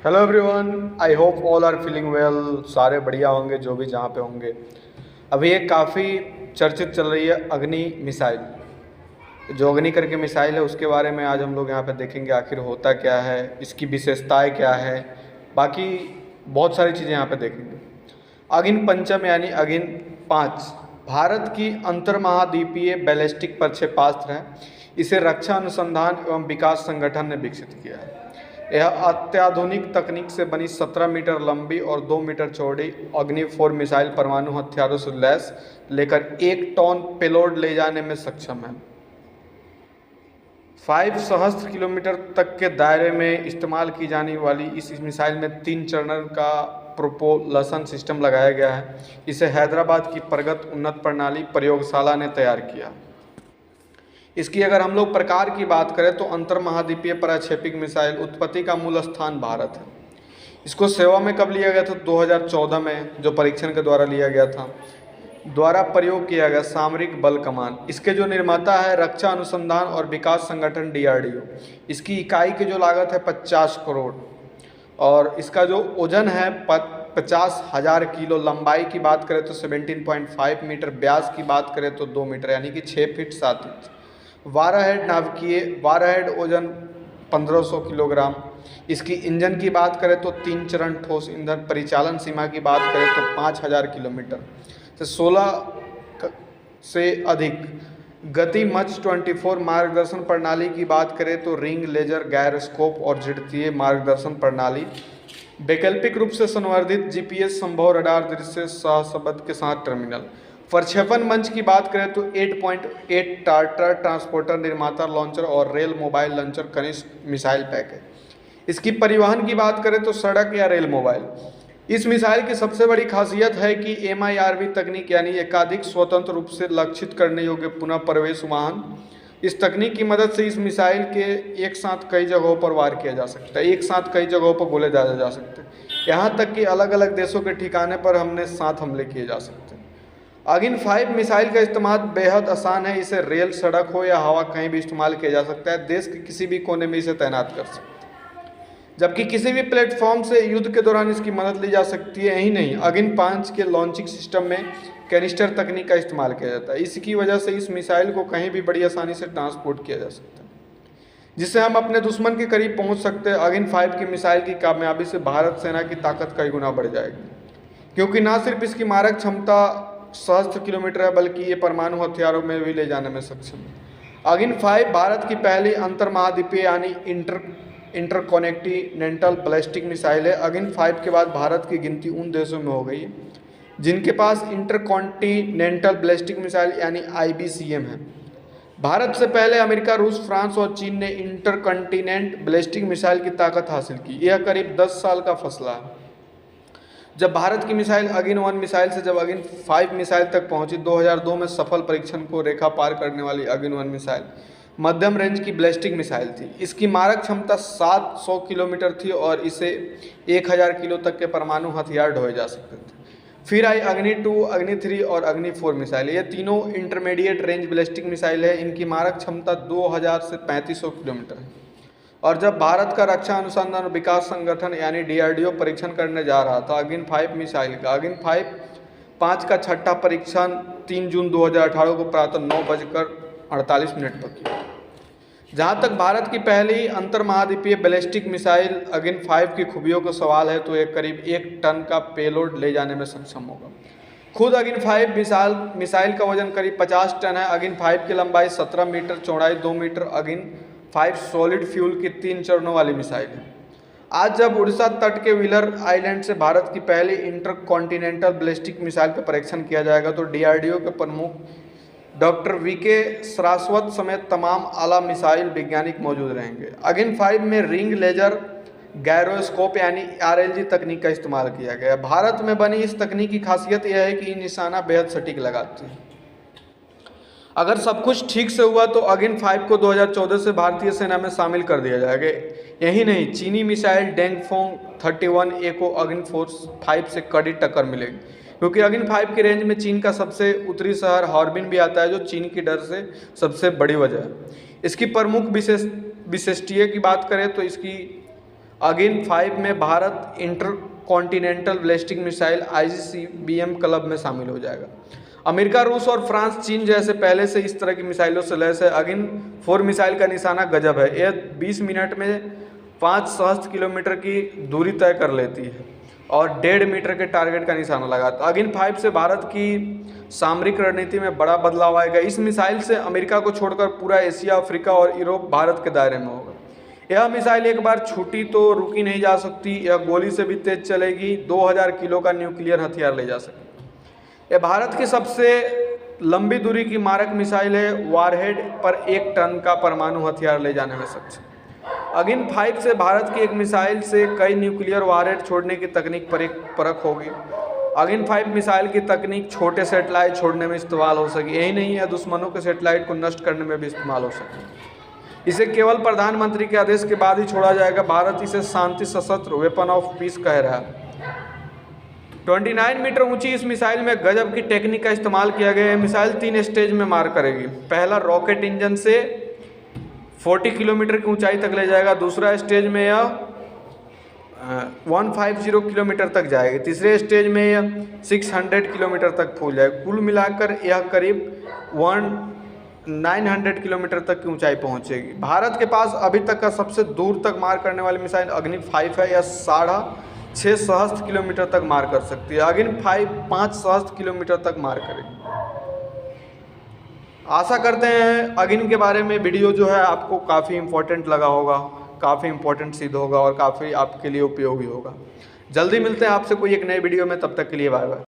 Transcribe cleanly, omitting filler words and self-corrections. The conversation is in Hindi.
Hello everyone, I hope all are feeling well. सारे बढ़िया होंगे जो भी जहाँ पे होंगे। अभी एक काफ़ी चर्चित चल रही है अग्नि मिसाइल। जो अग्नि करके मिसाइल है उसके बारे में आज हम लोग यहाँ पे देखेंगे, आखिर होता क्या है, इसकी विशेषताएं क्या है, बाकी बहुत सारी चीज़ें यहाँ पे देखेंगे। अग्नि पंचम यानी अग्नि 5 भारत की अंतर्महाद्वीपीय बैलिस्टिक प्रक्षेपास्त्र है। इसे रक्षा अनुसंधान एवं विकास संगठन ने विकसित किया है। यह अत्याधुनिक तकनीक से बनी 17 मीटर लंबी और 2 मीटर चौड़ी अग्नि 4 मिसाइल परमाणु हथियारों से लैस लेकर 1 टन पेलोड ले जाने में सक्षम है। 5 सहस्त्र किलोमीटर तक के दायरे में इस्तेमाल की जाने वाली इस मिसाइल में 3 चरण का प्रोपोलसन सिस्टम लगाया गया है। इसे हैदराबाद की प्रगत उन्नत प्रणाली प्रयोगशाला ने तैयार किया। इसकी अगर हम लोग प्रकार की बात करें तो अंतर्महाद्वीपीय प्रक्षेपित मिसाइल उत्पत्ति का मूल स्थान भारत है। इसको सेवा में कब लिया गया था? 2014 में, जो परीक्षण के द्वारा लिया गया था, द्वारा प्रयोग किया गया सामरिक बल कमान। इसके जो निर्माता है रक्षा अनुसंधान और विकास संगठन DRDO। इसकी इकाई की जो लागत है 50 करोड़ और इसका जो वजन है 50,000 किलो। लंबाई की बात करें तो 17.5 मीटर, व्यास की बात करें तो 2 मीटर यानी कि 6 फीट 7 इंच। 12 हेड नाभिकीय, 12 हेड वजन 1500 किलोग्राम। इसकी इंजन की बात करें तो 3 चरण ठोस ईंधन। परिचालन सीमा की बात करें तो 5000 किलोमीटर से 16 से अधिक। गति मच 24। मार्गदर्शन प्रणाली की बात करें तो रिंग, लेजर, गायरोस्कोप और जिततीय मार्गदर्शन प्रणाली। वैकल्पिक रूप से संवर्धित GPS संभव रडार दृश्य सहसंबद्ध के साथ टर्मिनल। प्रक्षेपण मंच की बात करें तो 8.8 टार्टर ट्रांसपोर्टर, निर्माता लॉन्चर और रेल मोबाइल लॉन्चर कनिष्ठ मिसाइल पैक है। इसकी परिवहन की बात करें तो सड़क या रेल मोबाइल। इस मिसाइल की सबसे बड़ी खासियत है कि MIRV तकनीक यानी एकाधिक स्वतंत्र रूप से लक्षित करने योग्य पुनः प्रवेश वाहन। इस तकनीक की मदद से इस मिसाइल के एक साथ कई जगहों पर वार किया जा सकता है, एक साथ कई जगहों पर गोले दागे जा सकते हैं, यहाँ तक कि अलग अलग देशों के ठिकाने पर हमने साथ हमले किए जा सकते हैं। अग्नि 5 मिसाइल का इस्तेमाल बेहद आसान है। इसे रेल, सड़क हो या हवा, कहीं भी इस्तेमाल किया जा सकता है। देश के किसी भी कोने में इसे तैनात कर सकते हैं, जबकि किसी भी प्लेटफॉर्म से युद्ध के दौरान इसकी मदद ली जा सकती है। यही नहीं, अग्नि 5 के लॉन्चिंग सिस्टम में कैनिस्टर तकनीक का इस्तेमाल किया जाता है। इसकी वजह से इस मिसाइल को कहीं भी बड़ी आसानी से ट्रांसपोर्ट किया जा सकता है, जिससे हम अपने दुश्मन के करीब पहुंच सकते हैं। अग्नि 5 की मिसाइल की कामयाबी से भारत सेना की ताकत कई गुना बढ़ जाएगी, क्योंकि न सिर्फ इसकी मारक क्षमता सहस्त्र किलोमीटर है, बल्कि ये परमाणु हथियारों में भी ले जाने में सक्षम है। अग्नि 5 भारत की पहली अंतर्महाद्वीपीय यानी इंटरकॉन्टिनेंटल बैलिस्टिक मिसाइल है। अग्नि 5 के बाद भारत की गिनती उन देशों में हो गई है जिनके पास इंटरकॉन्टिनेंटल बैलिस्टिक मिसाइल यानी IBCM है। भारत से पहले अमेरिका, रूस, फ्रांस और चीन ने इंटरकॉन्टिनेंट बैलिस्टिक मिसाइल की ताकत हासिल की। यह करीब 10 साल का फसला है। जब भारत की मिसाइल अग्नि 1 मिसाइल से जब अग्नि 5 मिसाइल तक पहुंची, 2002 में सफल परीक्षण को रेखा पार करने वाली अग्नि 1 मिसाइल मध्यम रेंज की बैलिस्टिक मिसाइल थी। इसकी मारक क्षमता 700 किलोमीटर थी और इसे 1000 किलो तक के परमाणु हथियार ढोए जा सकते थे। फिर आई अग्नि 2, अग्नि 3 और अग्नि 4 मिसाइल। ये तीनों इंटरमीडिएट रेंज बैलिस्टिक मिसाइल है। इनकी मारक क्षमता 2000 से 3500 किलोमीटर है। और जब भारत का रक्षा अनुसंधान और विकास संगठन यानी DRDO परीक्षण करने जा रहा था अग्नि 5 मिसाइल का, अग्नि 5 का छठा परीक्षण 3 जून 2018 को प्रातः 9:48 पर किया। जहाँ तक भारत की पहली अंतर्महाद्वीपीय बैलिस्टिक मिसाइल अग्नि 5 की खूबियों का सवाल है तो एक करीब 1 टन का पेलोड ले जाने में सक्षम होगा। खुद अग्नि 5 मिसाइल का वजन करीब 50 टन है। अग्नि 5 की लंबाई 17 मीटर, चौड़ाई 2 मीटर। अग्नि 5 सॉलिड फ्यूल की 3 चरणों वाली मिसाइल है। आज जब उड़ीसा तट के व्हीलर आइलैंड से भारत की पहली इंटरकॉन्टिनेंटल बैलिस्टिक मिसाइल का परीक्षण किया जाएगा तो DRDO के प्रमुख डॉक्टर VK सरास्वत समेत तमाम आला मिसाइल वैज्ञानिक मौजूद रहेंगे। अग्नि 5 में रिंग, लेजर, गायरोस्कोप यानी RLG तकनीक का इस्तेमाल किया गया। भारत में बनी इस तकनीक की खासियत यह है कि ये निशाना बेहद सटीक लगाती है। अगर सब कुछ ठीक से हुआ तो अग्नि 5 को 2014 से भारतीय सेना में शामिल कर दिया जाएगा। यही नहीं, चीनी मिसाइल डेंगफोंग 31A को अग्नि 5 से कड़ी टक्कर मिलेगी, क्योंकि अग्नि 5 की रेंज में चीन का सबसे उत्तरी शहर हार्बिन भी आता है, जो चीन की डर से सबसे बड़ी वजह है। इसकी प्रमुख विशेषताएं की बात करें तो इसकी अगिन 5 में Bharat intercontinental ballistic missile ICBM club में शामिल हो जाएगा। अमेरिका, रूस और फ्रांस, चीन जैसे पहले से इस तरह की मिसाइलों से लैस है। अगिन 4 मिसाइल का निशाना गजब है। यह 20 मिनट में 5 सहस्त्र किलोमीटर की दूरी तय कर लेती है और 1.5 मीटर के टारगेट का निशाना लगाता है। अगिन 5 से भारत की सामरिक रणनीति में बड़ा बदलाव आएगा। इस मिसाइल से अमेरिका को छोड़कर पूरा एशिया, अफ्रीका और यूरोप भारत के दायरे में होगा। यह मिसाइल एक बार छूटी तो रुकी नहीं जा सकती। यह गोली से भी तेज चलेगी। 2000 किलो का न्यूक्लियर हथियार ले जा सकती। यह भारत की सबसे लंबी दूरी की मारक मिसाइल है। वारहेड पर 1 टन का परमाणु हथियार ले जाने में सक्षम। अगिन 5 से भारत की एक मिसाइल से कई न्यूक्लियर वारहेड छोड़ने की तकनीक पर एक परख होगी। अगिन 5 मिसाइल की तकनीक छोटे सेटेलाइट छोड़ने में इस्तेमाल हो सके। यही नहीं है, दुश्मनों के सेटेलाइट को नष्ट करने में भी इस्तेमाल हो सके। इसे केवल प्रधानमंत्री के आदेश के बाद ही छोड़ा जाएगा। भारत इसे शांति सशस्त्र वेपन ऑफ पीस कह रहा है। 29 मीटर ऊंची इस मिसाइल में गजब की टेक्निक का इस्तेमाल किया गया है। मिसाइल 3 स्टेज में मार करेगी। पहला रॉकेट इंजन से 40 किलोमीटर की ऊंचाई तक ले जाएगा। दूसरा स्टेज में यह 150 किलोमीटर तक जाएगी। तीसरे स्टेज में यह 600 किलोमीटर तक फूल जाएगी। कुल मिलाकर यह करीब 900 किलोमीटर तक की ऊंचाई पहुंचेगी। भारत के पास अभी तक का सबसे दूर तक मार करने वाली मिसाइल अग्नि 5 है। यह 6.5 सहस्त्र किलोमीटर तक मार कर सकती है। अग्नि 5 सहस्त्र किलोमीटर तक मार करेगी। आशा करते हैं अग्नि के बारे में वीडियो जो है आपको काफ़ी इम्पोर्टेंट लगा होगा, काफ़ी इम्पोर्टेंट सिद्ध होगा और काफ़ी आपके लिए उपयोगी होगा। जल्दी मिलते हैं आपसे कोई एक नए वीडियो में, तब तक के लिए बाय बाय।